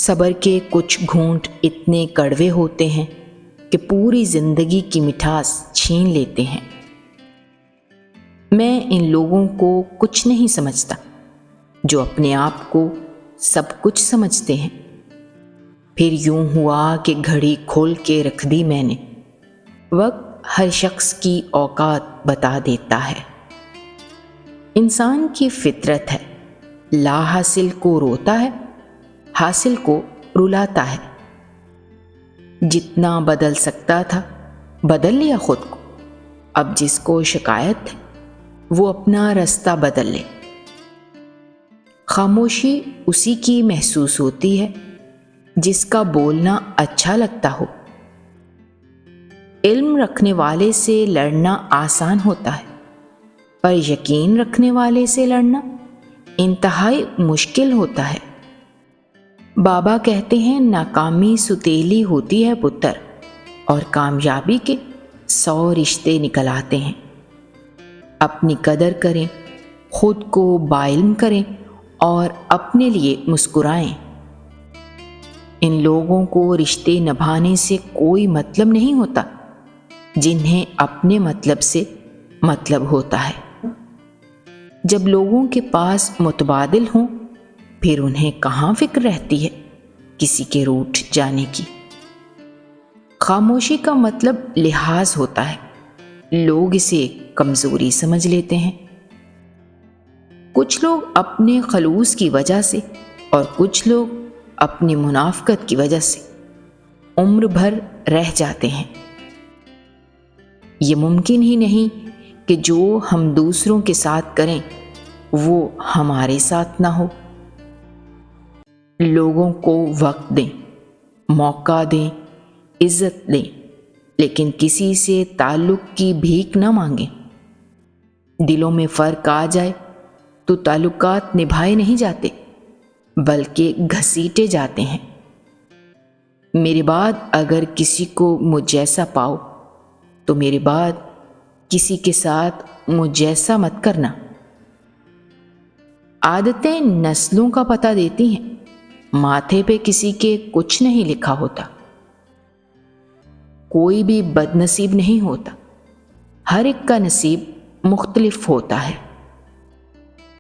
صبر کے کچھ گھونٹ اتنے کڑوے ہوتے ہیں کہ پوری زندگی کی مٹھاس چھین لیتے ہیں۔ میں ان لوگوں کو کچھ نہیں سمجھتا جو اپنے آپ کو سب کچھ سمجھتے ہیں۔ پھر یوں ہوا کہ گھڑی کھول کے رکھ دی میں نے، وقت ہر شخص کی اوقات بتا دیتا ہے۔ انسان کی فطرت ہے، لا حاصل کو روتا ہے، حاصل کو رلاتا ہے۔ جتنا بدل سکتا تھا بدل لیا خود کو، اب جس کو شکایت ہے وہ اپنا رستہ بدل لے۔ خاموشی اسی کی محسوس ہوتی ہے جس کا بولنا اچھا لگتا ہو۔ علم رکھنے والے سے لڑنا آسان ہوتا ہے، پر یقین رکھنے والے سے لڑنا انتہائی مشکل ہوتا ہے۔ بابا کہتے ہیں ناکامی ستیلی ہوتی ہے پتر، اور کامیابی کے 100 رشتے نکل آتے ہیں۔ اپنی قدر کریں، خود کو باعلم کریں اور اپنے لیے مسکرائیں۔ ان لوگوں کو رشتے نبھانے سے کوئی مطلب نہیں ہوتا جنہیں اپنے مطلب سے مطلب ہوتا ہے۔ جب لوگوں کے پاس متبادل ہوں پھر انہیں کہاں فکر رہتی ہے کسی کے روٹھ جانے کی۔ خاموشی کا مطلب لحاظ ہوتا ہے، لوگ اسے کمزوری سمجھ لیتے ہیں۔ کچھ لوگ اپنے خلوص کی وجہ سے اور کچھ لوگ اپنی منافقت کی وجہ سے عمر بھر رہ جاتے ہیں۔ یہ ممکن ہی نہیں کہ جو ہم دوسروں کے ساتھ کریں وہ ہمارے ساتھ نہ ہو۔ لوگوں کو وقت دیں، موقع دیں، عزت دیں، لیکن کسی سے تعلق کی بھیک نہ مانگیں۔ دلوں میں فرق آ جائے تو تعلقات نبھائے نہیں جاتے بلکہ گھسیٹے جاتے ہیں۔ میرے بعد اگر کسی کو مجھ جیسا پاؤ تو میرے بعد کسی کے ساتھ مجھ جیسا مت کرنا۔ عادتیں نسلوں کا پتہ دیتی ہیں، ماتھے پہ کسی کے کچھ نہیں لکھا ہوتا۔ کوئی بھی بد نصیب نہیں ہوتا، ہر ایک کا نصیب مختلف ہوتا ہے۔